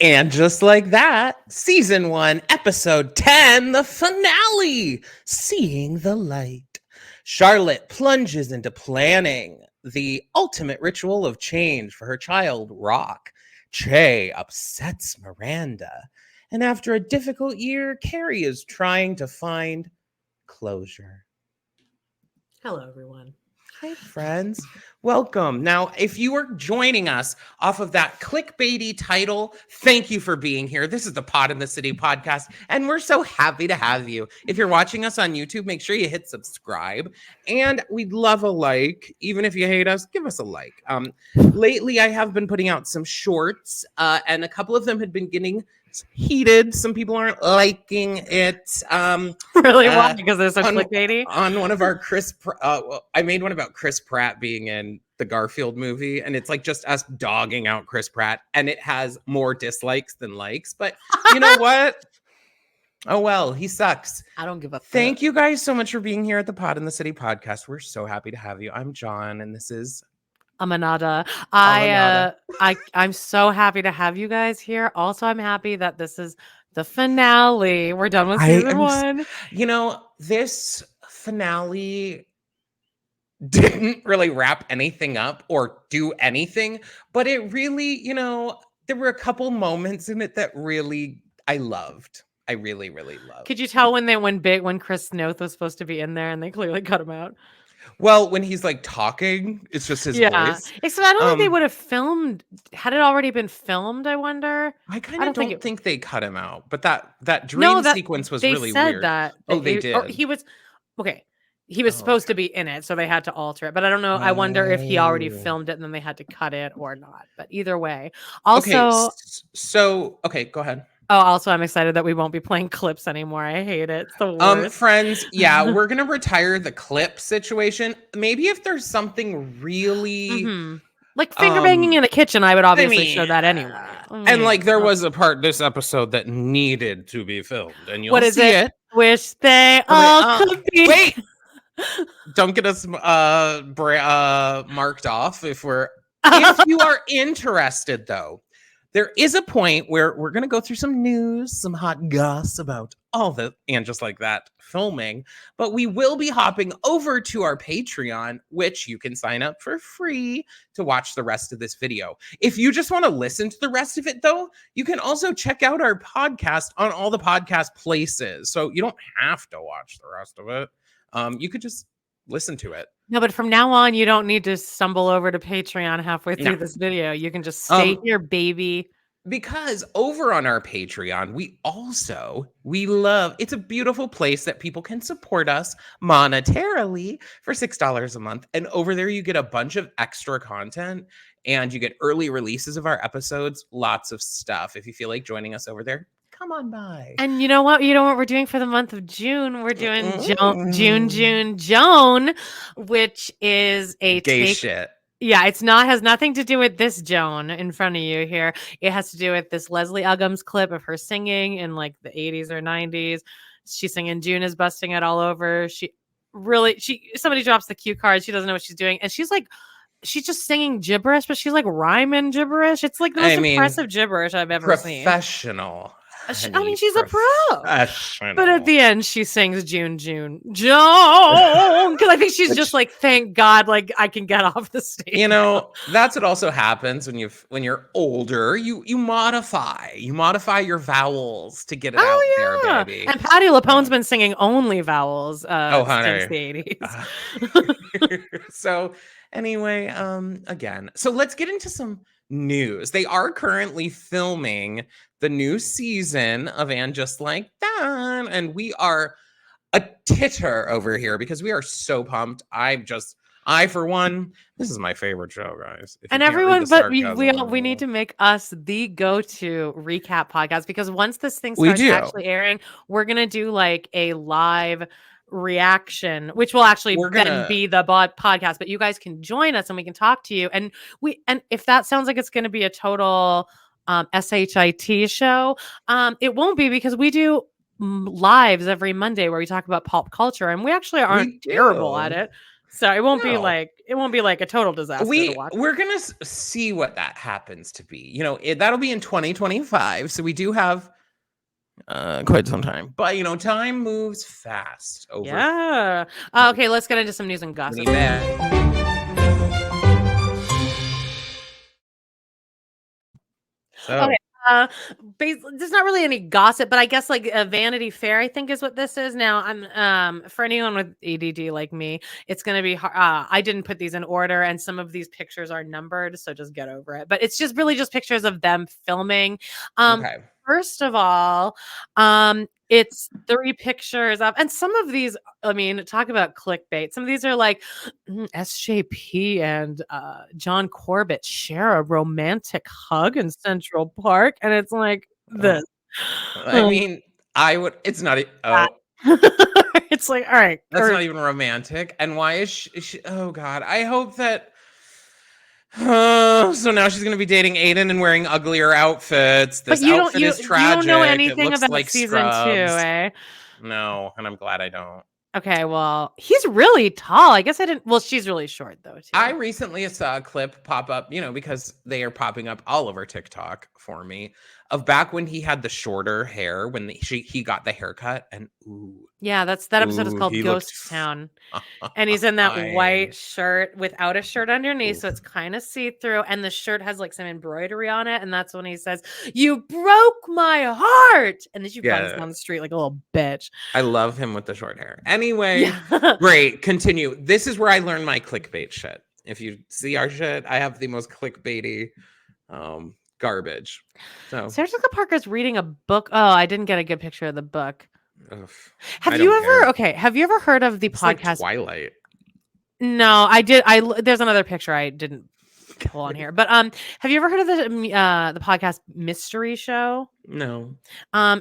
And just like that, Season 1, Episode 10, the finale, Seeing the Light. Charlotte plunges into planning the ultimate ritual of change for her child, Rock. Che upsets Miranda. And after a difficult year, Carrie is trying to find closure. Hello, everyone. Hi, friends. Welcome. Now, if you are joining us off of that clickbaity title, thank you for being here. This is the Pod in the City podcast, and we're so happy to have you. If you're watching us on YouTube, make sure you hit subscribe, and we'd love a like. Even if you hate us, give us a like. Lately, I have been putting out some shorts, and a couple of them had been getting heated. Some people aren't liking it. Really? Why? Because they're so clickbaity? On one of our I made one about Chris Pratt being in the Garfield movie, and it's like just us dogging out Chris Pratt, and it has more dislikes than likes. But you know what? Oh, well, he sucks. I don't give a fuck. Thank you guys so much for being here at the Pod in the City podcast. We're so happy to have you. I'm John, and this is Amanada. I'm so happy to have you guys here. Also, I'm happy that this is the finale. We're done with season one. You know, this finale didn't really wrap anything up or do anything, but it really, you know, there were a couple moments in it that really I loved. I really, really loved. Could you tell when Chris Noth was supposed to be in there and they clearly cut him out? Well, when he's like talking, it's just his voice. Except I don't think they would have filmed. Had it already been filmed? I wonder. I kind of don't think they cut him out, but that dream sequence was really weird. They did. Or he was okay. He was supposed to be in it, so they had to alter it. But I don't know. I wonder if he already filmed it and then they had to cut it or not. But either way, also. Okay, go ahead. Oh, also, I'm excited that we won't be playing clips anymore. I hate it. It's the worst. Friends, yeah, we're going to retire the clip situation. Maybe if there's something really... Like finger banging in the kitchen, I would obviously show that anyway. And like there was a part this episode that needed to be filmed. And you'll see it. Wish they all could be... Wait! Don't get us marked off if we're... If you are interested, though, there is a point where we're going to go through some news, some hot goss about all the And Just Like That filming, but we will be hopping over to our Patreon, which you can sign up for free to watch the rest of this video. If you just want to listen to the rest of it, though, you can also check out our podcast on all the podcast places. So you don't have to watch the rest of it. You could just listen to it. No, but from now on, you don't need to stumble over to Patreon halfway through this video. You can just stay here, baby. Because over on our Patreon, we love, it's a beautiful place that people can support us monetarily for $6 a month. And over there, you get a bunch of extra content and you get early releases of our episodes, lots of stuff. If you feel like joining us over there, come on by. And you know what? You know what we're doing for the month of June? We're doing Joan, which is a gay shit. Yeah, has nothing to do with this Joan in front of you here. It has to do with this Leslie Uggams clip of her singing in like the 80s or 90s. She's singing June is busting it all over. Somebody drops the cue card. She doesn't know what she's doing. And she's just singing gibberish, but she's like rhyming gibberish. It's like the most impressive gibberish I've ever seen. Professional. I mean, she's a pro. But at the end, she sings June, because I think she's just like, thank God, like I can get off the stage. You know, that's what also happens when you're older. You modify your vowels to get it out there, baby. And Patti LuPone's been singing only vowels since the 80s. So anyway, again, so let's get into some news. They are currently filming the new season of And Just Like That, and we are a titter over here because we are so pumped. I for one, this is my favorite show, guys. And everyone, but we need to make us the go-to recap podcast because once this thing starts actually airing, we're gonna do like a live reaction, which will actually then be the podcast. But you guys can join us and we can talk to you. And if that sounds like it's going to be a total SHIT show, it won't be because we do lives every Monday where we talk about pop culture, and we actually aren't terrible at it. So it won't be like a total disaster to watch. We're gonna see what that happens to be. You know, that'll be in 2025. So we do have quite some time, but you know, time moves fast. Yeah. Okay, let's get into some news and gossip. So. Okay. There's not really any gossip, but I guess like a Vanity Fair, I think is what this is. Now, I'm for anyone with ADD like me, it's gonna be hard. I didn't put these in order, and some of these pictures are numbered, so just get over it. But it's just really just pictures of them filming. Okay. First of all, it's 3 pictures of, and some of these, I mean, talk about clickbait. Some of these are like SJP and John Corbett share a romantic hug in Central Park, and it's like this. I mean, it's not. It's like, all right, that's not even romantic. And why is she? Oh God, I hope that. So now she's gonna be dating Aiden and wearing uglier outfits. This outfit is tragic. You don't know anything about like season Scrubs. 2, eh? No, and I'm glad I don't. Okay, well, he's really tall. I guess I didn't. Well, she's really short though, too. I recently saw a clip pop up, you know, because they are popping up all over TikTok for me, of back when he had the shorter hair when he got the haircut, and ooh. Yeah, that episode is called Ghost Town. And he's in that white shirt without a shirt underneath, so it's kind of see-through, and the shirt has like some embroidery on it, and that's when he says, "You broke my heart," and then she runs down the street like a little bitch. I love him with the short hair. Anyway, great. Continue. This is where I learned my clickbait shit. If you see our shit, I have the most clickbaity garbage. So Sarah Jessica Parker's reading a book. Oh, I didn't get a good picture of the book. Ugh, have you ever heard of the podcast like Twilight? No, I did. There's another picture I didn't pull on here, but have you ever heard of the podcast Mystery Show? No.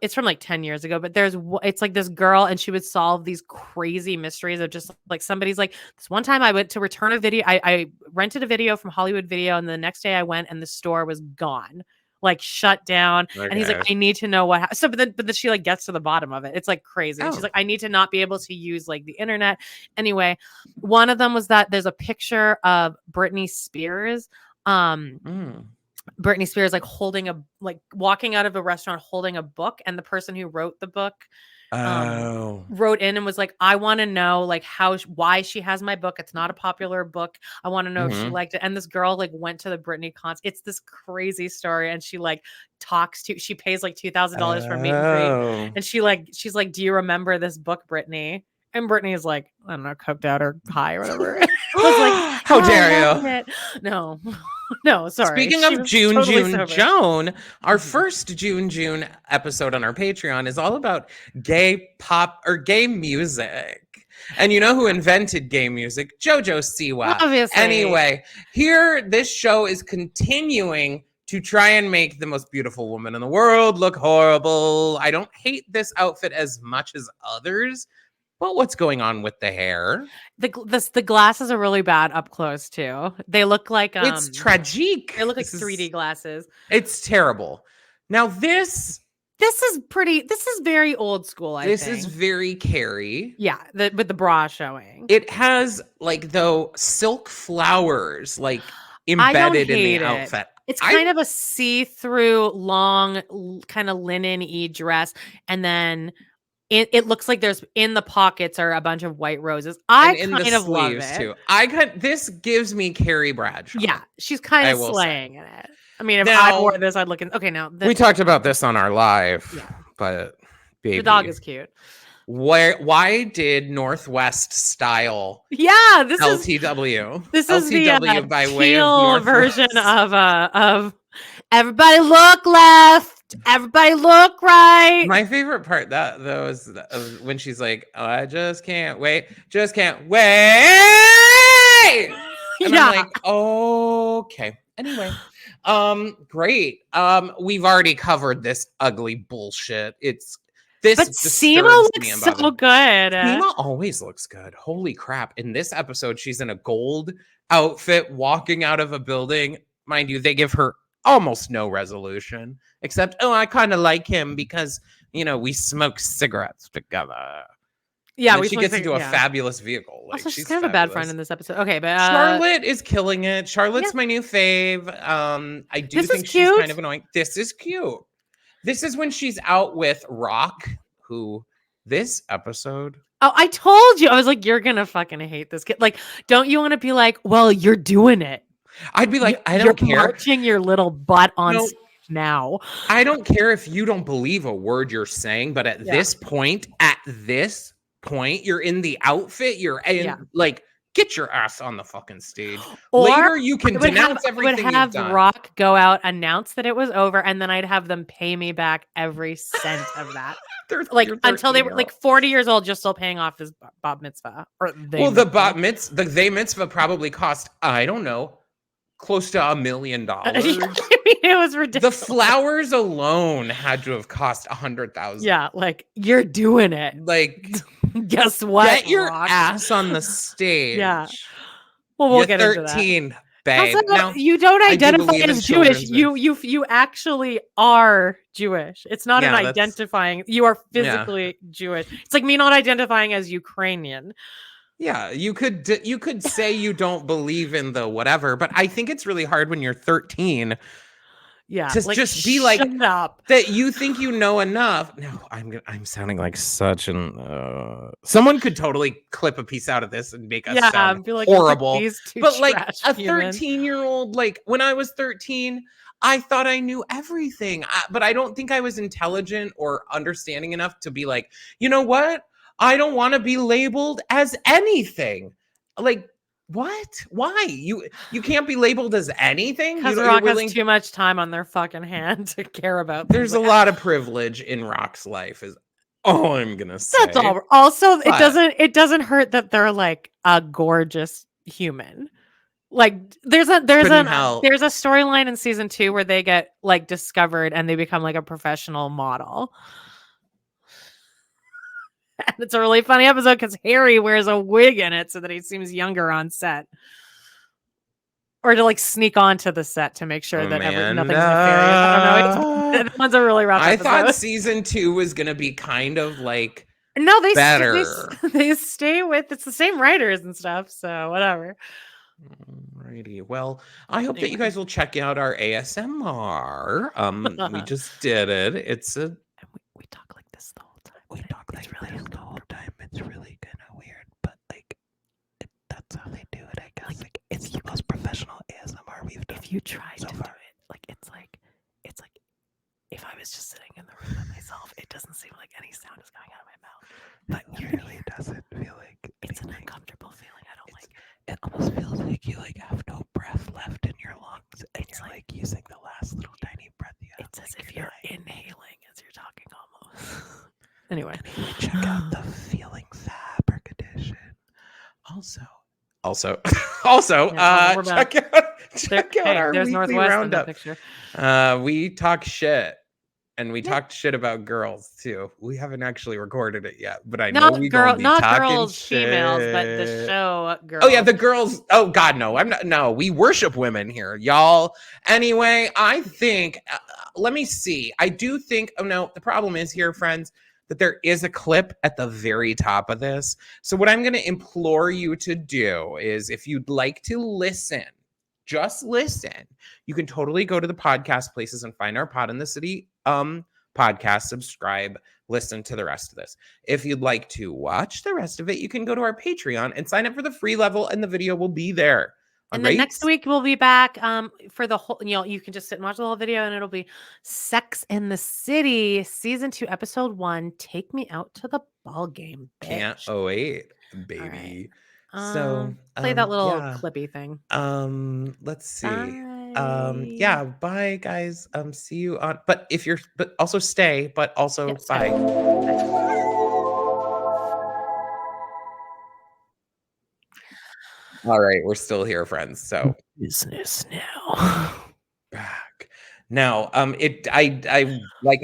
It's from like 10 years ago, but it's like this girl, and she would solve these crazy mysteries of just like somebody's like, this one time I went to return a video. I rented a video from Hollywood Video, and the next day I went and the store was gone. Like shut down. Okay. And he's like, I need to know what happened. So, but then she like gets to the bottom of it. It's like crazy. And she's like, I need to not be able to use like the internet. Anyway, one of them was that there's a picture of Britney Spears. Britney Spears like walking out of a restaurant holding a book, and the person who wrote the book wrote in and was like, I want to know like why she has my book. It's not a popular book. I want to know if she liked it. And this girl like went to the Britney concert. It's this crazy story, and she like she pays like $2,000 for meet and greet, and she's like, do you remember this book, Britney? And Britney is like, I don't know, coked out or high or whatever. I was like, how dare you? No, sorry. Speaking of June, our first June episode on our Patreon is all about gay pop or gay music. And you know who invented gay music? JoJo Siwa. Obviously. Anyway, this show is continuing to try and make the most beautiful woman in the world look horrible. I don't hate this outfit as much as others. But what's going on with the hair? The glasses are really bad up close too. They look like it's tragic. They look like 3D glasses. It's terrible. Now this is very old school. This is very Carrie. Yeah, with the bra showing. It has like silk flowers like embedded in the outfit. It's kind of a see-through, long, kind of linen-y dress, and then it looks like there's in the pockets are a bunch of white roses. I kind of love it too. This gives me Carrie Bradshaw. Yeah, she's kind of slaying in it. I mean, if I wore this, I'd look in. Okay, now we talked about this on our live, but baby, the dog is cute. Why did Northwest style? Yeah, this LTW. This is LTW the by way of Northwest version of everybody look left. Everybody look right. My favorite part is when she's like, oh, I just can't wait. And I'm like, okay. Anyway, great. We've already covered this ugly bullshit. But Seema looks so good. Seema always looks good. Holy crap. In this episode, she's in a gold outfit walking out of a building. Mind you, they give her almost no resolution, except, I kind of like him because, we smoke cigarettes together. Yeah, she gets into a fabulous vehicle. Like, also, she's kind of a bad friend in this episode. Okay, but Charlotte is killing it. Charlotte's my new fave. I do think she's kind of annoying. This is cute. This is when she's out with Rock, who this episode. Oh, I told you. I was like, you're gonna fucking hate this kid. Like, don't you want to be like, well, you're doing it? I'd be like, I don't care. You're marching your little butt on stage now. I don't care if you don't believe a word you're saying, but at this point, you're in the outfit. You're in, like, get your ass on the fucking stage. Or later, you can denounce everything. I would have Rock go out, announce that it was over, and then I'd have them pay me back every cent of that. Like until they were like 40 years old, just still paying off his bat mitzvah. Or the they mitzvah probably cost, I don't know, close to $1 million. I mean, it was ridiculous. The flowers alone had to have cost $100,000. Yeah, like, you're doing it. Like, guess what? Get your ass on the stage. Yeah. Well, we'll get 13, into that. Babe. Also, now, you don't identify as Jewish. You actually are Jewish. It's not an identifying. You are physically Jewish. It's like me not identifying as Ukrainian. Yeah, you could say you don't believe in the whatever, but I think it's really hard when you're 13. Yeah, to just be like that. You think you know enough. No, I'm sounding like such an. Someone could totally clip a piece out of this and make us sound like horrible. But like a 13-year-old, like when I was 13, I thought I knew everything, but I don't think I was intelligent or understanding enough to be like, you know what? I don't want to be labeled as anything. Like. What? Why? You can't be labeled as anything? Because Rock has too much time on their fucking hand to care about. There's a lot of privilege in Rock's life, is all I'm gonna say. That's all. Also, it doesn't hurt that they're like a gorgeous human. Like there's a storyline in season 2 where they get like discovered and they become like a professional model. And it's a really funny episode because Harry wears a wig in it so that he seems younger on set. Or to like sneak onto the set to make sure that nothing's nefarious. I don't know. That one's a really rough episode. I thought season 2 was going to be kind of like better. They stay with, it's the same writers and stuff. So whatever. Alrighty. Well, I hope that you guys will check out our ASMR. We just did it. It's a... We talk like this the whole time. We talk like this the whole time. It's really kind of weird, but like that's how they do it, I guess. Like it's the most professional ASMR we've done. If you try to do it, like it's like if I was just sitting in the room by myself, it doesn't seem like any sound is coming out of my mouth. But it really doesn't feel like it's an uncomfortable feeling. I don't like. It almost feels like you like have no breath left in your lungs, and you're like using the last little tiny breath you have. It's as if you're inhaling as you're talking almost. Anyway, check out the Feeling Fabric edition. Also, check out our weekly roundup. We talk shit, and we talked shit about girls too. We haven't actually recorded it yet, but I know we gonna be talking girls, shit. Females, but the show girls. Oh yeah, the girls. Oh God, no, I'm not. No, we worship women here, y'all. Anyway, I think. Let me see. I do think. Oh no, the problem is here, friends, that there is a clip at the very top of this. So what I'm going to implore you to do is if you'd like to listen, just listen. You can totally go to the podcast places and find our Pod in the City podcast, subscribe, listen to the rest of this. If you'd like to watch the rest of it, you can go to our Patreon and sign up for the free level and the video will be there. And then next week we'll be back for the whole, you can just sit and watch the whole video and it'll be Sex in the City, season 2, episode 1. Take me out to the ball game, bitch. Can't wait, baby. Right. So play that little clippy thing. Let's see. Bye. Bye guys. See you on, but also stay, but also bye. All right, we're still here, friends. So business now. Back now. I like.